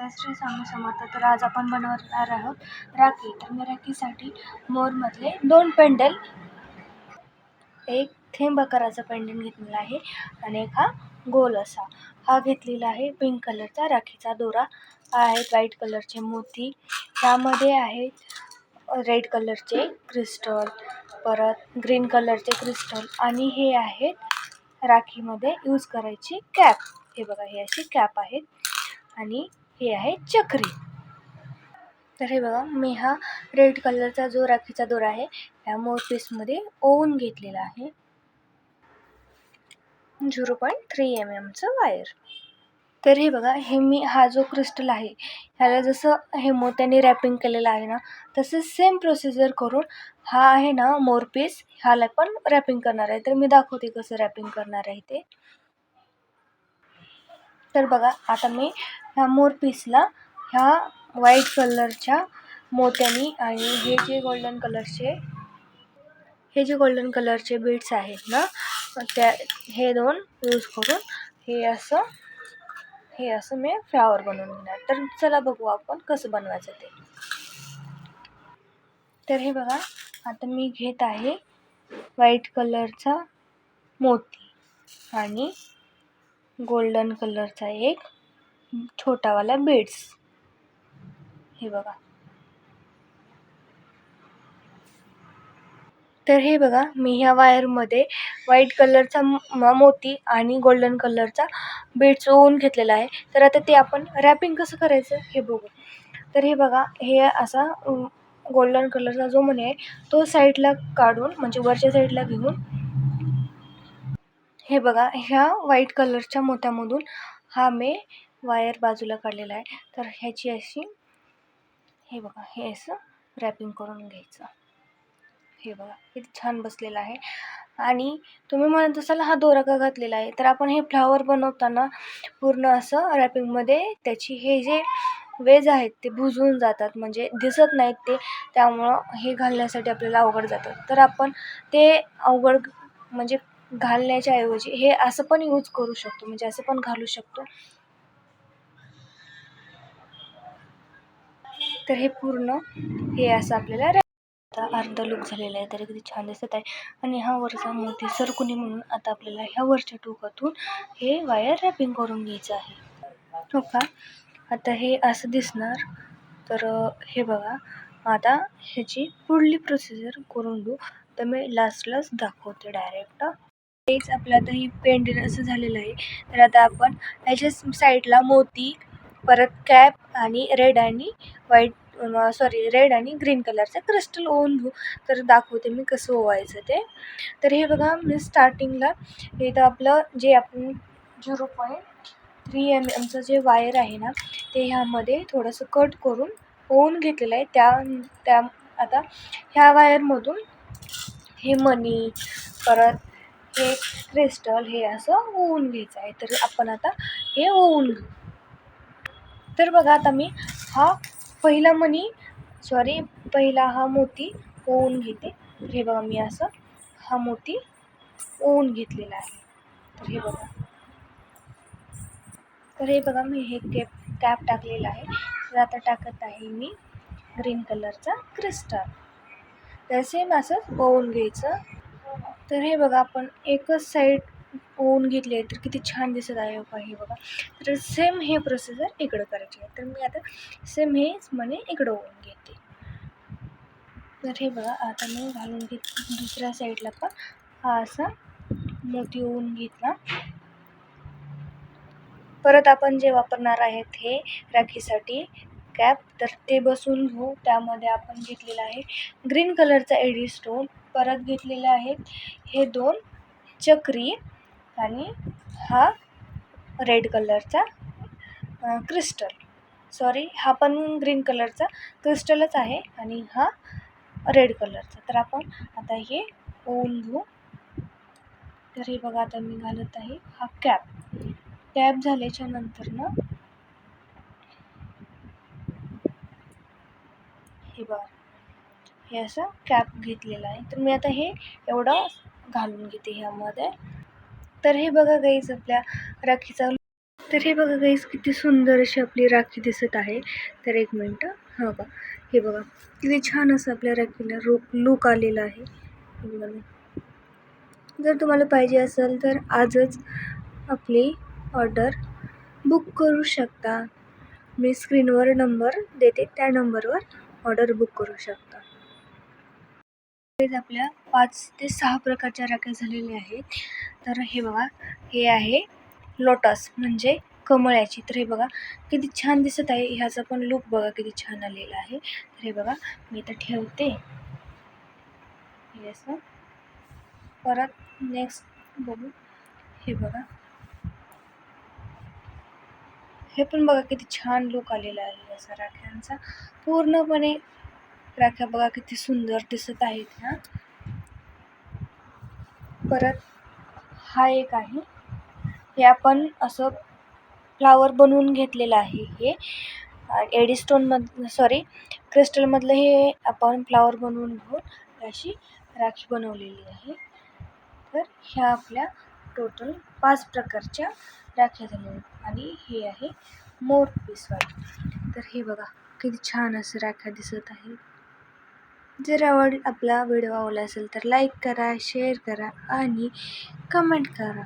जय श्री स्वामी समर्थ. तर आज आपण बनवणार आहोत राखी. तर मी राखीसाठी मोरमधले 2 पेंडल, एक थेंब आकाराचा पेंडल घेतलेला आहे आणि एक हा गोल असा हा घेतलेला आहे. पिंक कलरचा राखीचा दोरा आहेत, व्हाईट कलरचे मोती त्यामध्ये आहेत, रेड कलरचे क्रिस्टल, परत ग्रीन कलरचे क्रिस्टल आणि हे आहेत राखीमध्ये यूज करायची कॅप. हे बघा, हे अशी कॅप आहेत आणि हे आहे चक्री. तर हे बघा, मी हा रेड कलरचा जो राखीचा दोरा आहे ह्या मोर पीसमध्ये ओवून घेतलेला आहे. 0.3 mm वायर. तर हे बघा, हे मी हा जो क्रिस्टल आहे ह्याला जसं हे मोत्याने रॅपिंग केलेलं आहे ना, तसं सेम प्रोसिजर करून हा आहे ना मोर पीस ह्याला पण रॅपिंग करणार आहे. तर मी दाखवते कसं रॅपिंग करणार आहे ते. तर बघा, आता मी ह्या मोर पीसला ह्या व्हाईट कलरच्या मोत्यानी आणि हे जे गोल्डन कलरचे बीड्स आहेत ना, त्या हे 2 यूज करून हे असं मी फ्लावर बनवून घेणार. तर चला बघू आपण कसं बनवायचं ते. तर हे बघा, आता मी घेत आहे व्हाईट कलरचा मोती आणि गोल्डन कलरचा एक छोटावाला बीड्स. हे बघा, तर हे बघा, मी ह्या वायरमध्ये व्हाईट कलरचा मोती आणि गोल्डन कलरचा बीड्स ओवून घेतलेला आहे. तर आता ते आपण रॅपिंग कसं करायचं हे बघू. तर हे बघा, हे असा गोल्डन कलरचा जो मणी आहे तो साईडला काढून, म्हणजे वरच्या साईडला घेऊन, हे बघा, ह्या व्हाईट कलरच्या मोत्यामधून हा मी वायर बाजूला काढलेला आहे. तर ह्याची अशी, हे बघा, हे असं रॅपिंग करून घ्यायचं. हे बघा, किती छान बसलेला आहे. आणि तुम्ही म्हणत असाल हा दोरा का घातलेला आहे, तर आपण हे फ्लावर बनवताना पूर्ण असं रॅपिंगमध्ये त्याची हे जे वेज आहेत ते बुजवून जातात, म्हणजे दिसत नाहीत ते, त्यामुळं हे घालण्यासाठी आपल्याला अवघड जातं. तर आपण ते अवघड म्हणजे घालण्याच्या ऐवजी हे असं पण यूज करू शकतो, म्हणजे असं पण घालू शकतो. तर हे पूर्ण हे असं आपल्याला आता अर्धा लूक झालेला आहे, तरी किती छान दिसत आहे. आणि हा वरचा मोती सरकुनी म्हणून आता आपल्याला ह्या वरच्या टोकातून हे वायर रॅपिंग करून घ्यायचं आहे. हो का, आता हे असं दिसणार. तर हे बघा, आता ह्याची पुढली प्रोसिजर करून घेऊ. तर मी लास्टलाच दाखवते डायरेक्ट. तेच आपलं आता ही पेंडल असं झालेलं आहे. तर आता आपण ह्याच्या साईडला मोती, परत कॅप आणि रेड आणि ग्रीन कलरचं क्रिस्टल ओवून घेऊ. तर दाखवते मी कसं ओवायचं ते. तर हे बघा, मी स्टार्टिंगला इथं आपलं जे आपण 0.3 mm जे वायर आहे ना, ते ह्यामध्ये थोडंसं कट करून ओवून घेतलेलं आहे. त्या आता ह्या वायरमधून हे मणी, परत हे क्रिस्टल, हे असं ओवून घ्यायचं आहे. तर आपण आता हे ओवून घेऊ. तर बघा, आता मी हा पहिला हा मोती ओवून घेते. तर हे बघा, मी असं हा मोती ओवून घेतलेला आहे. तर हे बघा, मी हे कॅप टाकलेला आहे. तर आता टाकत आहे मी ग्रीन कलरचा क्रिस्टल. तर सेम असंच ओवून घ्यायचं. तर हे बघा, आपण एकच साईड ओवून घेतली आहे, तर किती छान दिसत आहे. हे बघा, तर सेम हे प्रोसिजर इकडं करायची आहे. तर मी आता सेम हेच मणी इकडं ओवून घेते. तर हे बघा, आता मी घालून दुसऱ्या साईडला पण हा असा मोती ओवून घेतला. परत आपण जे वापरणार आहेत हे राखीसाठी कॅप, तर ते बसून घेऊ. त्यामध्ये आपण घेतलेला आहे ग्रीन कलरचा एडी स्टोन, परत घेतलेले आहेत हे 2 चक्री आणि हा रेड कलरचा क्रिस्टल. हा पण ग्रीन कलरचा क्रिस्टलच आहे आणि हा रेड कलरचा. तर आपण आता हे ओवून घेऊ. तर हे बघा, आता मी घालत आहे हा कॅप झाल्याच्या नंतर ना, हे बघा, हे असं कॅप घेतलेलं आहे. तर मी आता हे एवढं घालून घेते ह्यामध्ये. तर हे बघा गाईज, आपल्या राखीचा तर हे बघा गाईस, किती सुंदर अशी आपली राखी दिसत आहे. तर एक मिनटं, हो का, हे बघा किती छान असं आपल्या राखीला लुक आलेला आहे. हे बघा. जर तुम्हाला पाहिजे असेल तर आजच आपली ऑर्डर बुक करू शकता. मी स्क्रीनवर नंबर देते, त्या नंबरवर ऑर्डर बुक करू शकता. आपल्या 5 ते 6 प्रकारच्या राख्या झालेल्या आहेत. तर हे बघा, हे आहे लोटस म्हणजे कमळाची. तर हे बघा किती छान दिसत आहे. ह्याचा पण लुक बघा किती छान आलेला आहे. तर हे बघा, मी इथं ठेवते. हे असं परत नेक्स्ट बघू. हे बघा, हे पण बघा किती छान लुक आलेला आहे असा राख्यांचा. पूर्णपणे राख्या बघा किती सुंदर दिसत आहेत ह्या. परत हा एक आहे, हे आपण असं फ्लावर बनवून घेतलेलं आहे. हे क्रिस्टलमधलं हे आपण फ्लावर बनवून घेऊन अशी राखी बनवलेली आहे. तर ह्या आपल्या टोटल 5 प्रकारच्या राख्या झाल्या आहेत. आणि हे आहे मोर पीसवाली. तर हे बघा किती छान असं राख्या दिसत आहे. जर आपला व्हिडिओ आवडला असेल तर लाईक करा, शेअर करा आणि कमेंट करा.